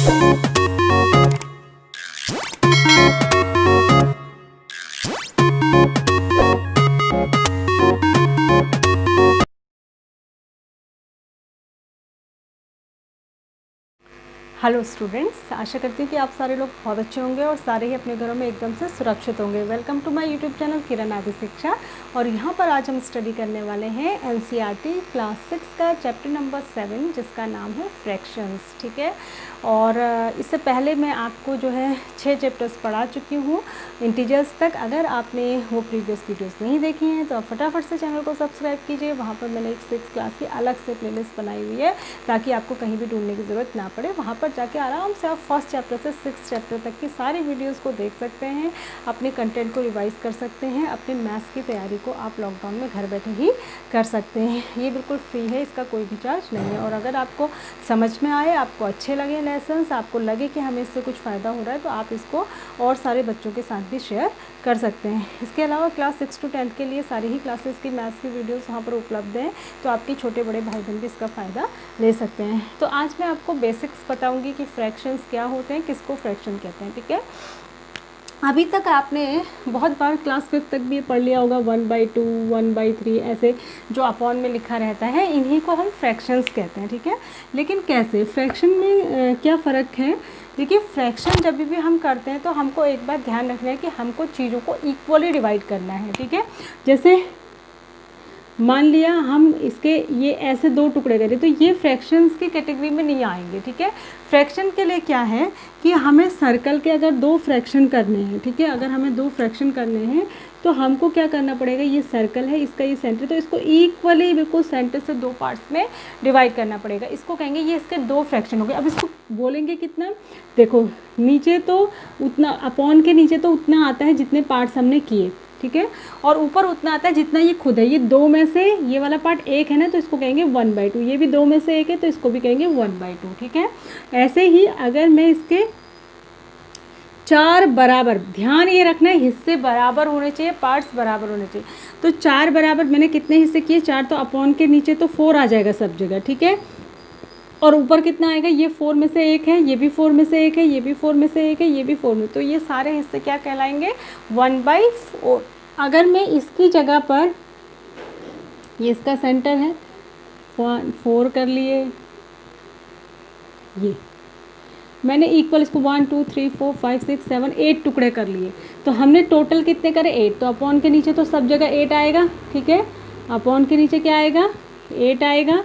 Hello students, आशा करती हूँ कि आप सारे लोग बहुत अच्छे होंगे और सारे ही अपने घरों में एकदम से सुरक्षित होंगे। Welcome to my YouTube channel Kiran Adi Shiksha. और यहाँ पर आज हम स्टडी करने वाले हैं एनसीईआरटी क्लास 6 का चैप्टर नंबर 7 जिसका नाम है फ्रैक्शंस। ठीक है, और इससे पहले मैं आपको जो है 6 चैप्टर्स पढ़ा चुकी हूँ इंटीजर्स तक। अगर आपने वो प्रीवियस वीडियोस नहीं देखी हैं तो आप फटाफट से चैनल को सब्सक्राइब कीजिए। वहाँ पर मैंने एक 6 क्लास की अलग से प्लेलिस्ट बनाई हुई है ताकि आपको कहीं भी ढूंढने की ज़रूरत ना पड़े। वहाँ पर जाके आराम से आप फर्स्ट चैप्टर से 6 चैप्टर तक की सारी वीडियोस को देख सकते हैं, अपने कंटेंट को रिवाइज कर सकते हैं, अपने मैथ्स की तैयारी को आप लॉकडाउन में घर बैठे ही कर सकते हैं। ये बिल्कुल फ्री है, इसका कोई भी चार्ज नहीं है। और अगर आपको समझ में आए, आपको अच्छे लगे लेसन्स, आपको लगे कि हमें इससे कुछ फ़ायदा हो रहा है, तो आप इसको और सारे बच्चों के साथ भी शेयर कर सकते हैं। इसके अलावा क्लास 6 to 10 के लिए सारी ही क्लासेस की मैथ्स की वीडियोस वहाँ पर उपलब्ध हैं, तो आपके छोटे बड़े भाई बहन भी इसका फ़ायदा ले सकते हैं। तो आज मैं आपको बेसिक्स बताऊंगी कि फ्रैक्शंस क्या होते हैं, किसको फ्रैक्शन कहते हैं। ठीक है, अभी तक आपने बहुत बार क्लास 5 तक भी पढ़ लिया होगा 1/2, 1/3 ऐसे जो अपॉन में लिखा रहता है, इन्हीं को हम फ्रैक्शंस कहते हैं। ठीक है, लेकिन कैसे फ्रैक्शन में क्या फ़र्क है? देखिए, फ्रैक्शन जब भी हम करते हैं तो हमको एक बात ध्यान रखना है कि हमको चीज़ों को इक्वली डिवाइड करना है। ठीक है, जैसे मान लिया हम इसके ये ऐसे 2 टुकड़े करें तो ये फ्रैक्शंस की कैटेगरी में नहीं आएंगे। ठीक है, फ्रैक्शन के लिए क्या है कि हमें सर्कल के अगर 2 फ्रैक्शन करने हैं, ठीक है, अगर हमें 2 फ्रैक्शन करने हैं तो हमको क्या करना पड़ेगा, ये सर्कल है, इसका ये सेंटर, तो इसको इक्वली बिल्कुल सेंटर से 2 पार्ट्स में डिवाइड करना पड़ेगा। इसको कहेंगे ये इसके 2 फ्रैक्शन हो गए। अब इसको बोलेंगे कितना, देखो नीचे तो उतना, अपॉन के नीचे तो उतना आता है जितने पार्ट्स हमने किए, ठीक है, और ऊपर उतना आता है जितना ये खुद है। ये 2 में से ये वाला पार्ट 1 है ना, तो इसको कहेंगे 1/2। ये भी 2 में से 1 है तो इसको भी कहेंगे 1/2। ठीक है, ऐसे ही अगर मैं इसके 4 बराबर, ध्यान ये रखना है हिस्से बराबर होने चाहिए, पार्ट्स बराबर होने चाहिए। तो 4 बराबर मैंने कितने हिस्से किए, 4, तो अपॉन के नीचे तो 4 आ जाएगा सब जगह। ठीक है, और ऊपर कितना आएगा, ये 4 में से 1 है, ये भी 4 में से 1 है, ये भी 4 में से 1 है, ये भी 4 में, तो ये सारे हिस्से क्या कहलाएंगे, 1/4। अगर मैं इसकी जगह पर, ये इसका सेंटर है, 4 कर लिए, ये मैंने इक्वल इसको 1 2 3 4 5 6 7 8 टुकड़े कर लिए। तो हमने टोटल कितने करे, 8। तो अपॉन के नीचे तो सब जगह 8 आएगा। ठीक है, अपॉन के नीचे क्या आएगा, 8 आएगा,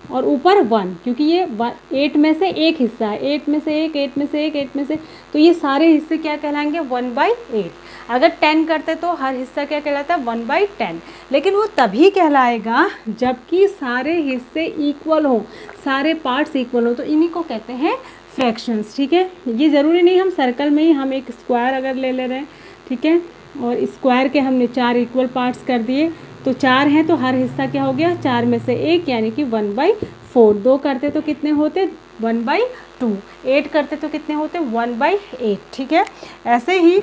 और ऊपर 1, क्योंकि ये 8 में से एक हिस्सा है, 8 में से एक, 8 में से एक, 8 में से, तो ये सारे हिस्से क्या कहलाएंगे, 1/8। अगर 10 करते तो हर हिस्सा क्या कहलाता है, 1/10। लेकिन वो तभी कहलाएगा जबकि सारे हिस्से इक्वल हो, सारे पार्ट्स इक्वल हो, तो इन्हीं को कहते हैं फ्रैक्शंस। ठीक है, ये ज़रूरी नहीं हम सर्कल में ही, हम एक स्क्वायर अगर ले रहे हैं, ठीक है, और स्क्वायर के हमने 4 इक्वल पार्ट्स कर दिए, तो 4 हैं तो हर हिस्सा क्या हो गया, 4 में से 1, यानी कि 1/4। 2 करते तो कितने होते, 1/2। 8 करते तो कितने होते, 1/8। ठीक है, ऐसे ही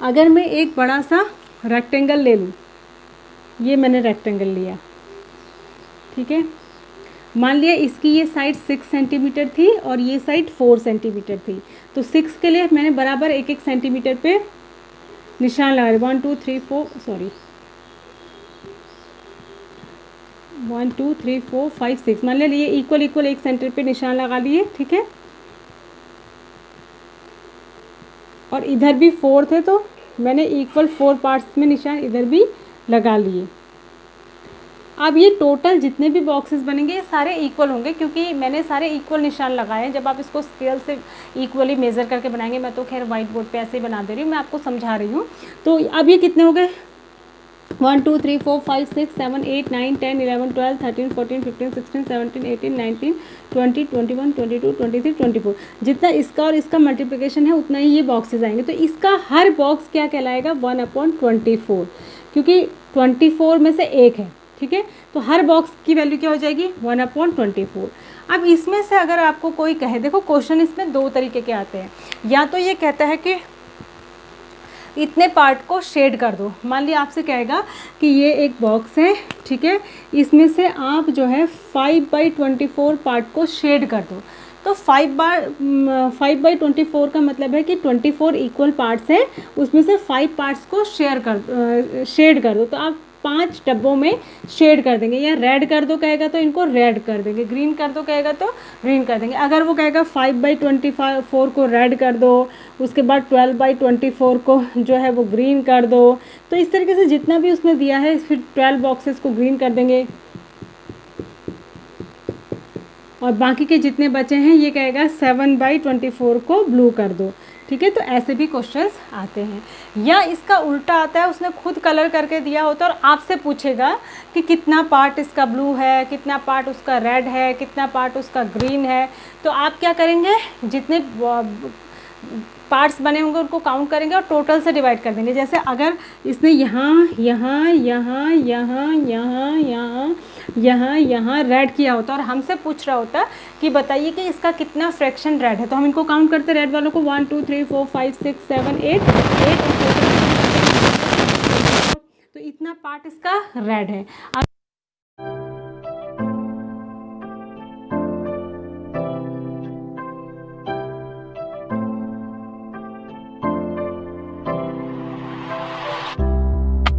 अगर मैं एक बड़ा सा रेक्टेंगल ले लूँ, ये मैंने रेक्टेंगल लिया, ठीक है, मान लिया इसकी ये साइड 6 सेंटीमीटर थी और ये साइड 4 सेंटीमीटर थी, तो 6 के लिए मैंने बराबर 1-1 सेंटीमीटर पे निशान लगा दिए, 1 2 3 4 सॉरी 1 2 3 4 5 6, मान लिया ये इक्वल 1 सेंटर पे निशान लगा लिए। ठीक है, और इधर भी 4 थे तो मैंने इक्वल 4 पार्ट्स में निशान इधर भी लगा लिए। अब ये टोटल जितने भी बॉक्सेस बनेंगे ये सारे इक्वल होंगे, क्योंकि मैंने सारे इक्वल निशान लगाए हैं। जब आप इसको स्केल से इक्वली मेज़र करके बनाएंगे, मैं तो खैर वाइट बोर्ड पे ऐसे ही बना दे रही हूँ, मैं आपको समझा रही हूँ। तो अब ये कितने हो गए, 1 2 3 4 5 6 7 8 9 10 11 12 13 14 15 16 17 18 19 20 21 22 23 24, जितना इसका और इसका मल्टीप्लिकेशन है उतना ही ये बॉक्सेस आएंगे। तो इसका हर बॉक्स क्या कहलाएगा, 1/24, क्योंकि 24 में से एक है। ठीक है, तो हर बॉक्स की वैल्यू क्या हो जाएगी, 1/24। अब इसमें से अगर आपको कोई कहे, देखो क्वेश्चन इसमें 2 तरीके के आते हैं, या तो ये कहता है कि इतने पार्ट को शेड कर दो। मान लिया आपसे कहेगा कि ये एक बॉक्स है, ठीक है, इसमें से आप जो है 5/24 पार्ट को शेड कर दो। तो 5/24 का मतलब है कि 24 इक्वल पार्ट्स हैं, उसमें से 5 पार्ट्स को शेड कर दो। तो आप 5 डब्बों में शेड कर देंगे, या रेड कर दो कहेगा तो इनको रेड कर देंगे, ग्रीन कर दो कहेगा तो ग्रीन कर देंगे। अगर वो कहेगा 5/24 को रेड कर दो, उसके बाद 12/24 को जो है वो ग्रीन कर दो। तो इस तरीके से जितना भी उसने दिया है, फिर 12 बॉक्सेस को ग्रीन कर देंगे और बाकी के जितने बचे हैं ये कहेगा 7/24 को ब्लू कर दो, ठीक है। तो ऐसे भी क्वेश्चंस आते हैं। या इसका उल्टा आता है, उसने खुद कलर करके दिया होता है और आपसे पूछेगा कि कितना पार्ट इसका ब्लू है, कितना पार्ट उसका रेड है, कितना पार्ट उसका ग्रीन है। तो आप क्या करेंगे, जितने पार्ट्स बने होंगे उनको काउंट करेंगे और टोटल से डिवाइड कर देंगे। जैसे अगर इसने यहाँ यहाँ यहाँ यहाँ यहाँ यहाँ यहाँ यहाँ रेड किया होता और हमसे पूछ रहा होता कि बताइए कि इसका कितना फ्रैक्शन रेड है, तो हम इनको काउंट करते रेड वालों को 1 2 3 4 5 6 7 8 8, तो इतना पार्ट इसका रेड है। अब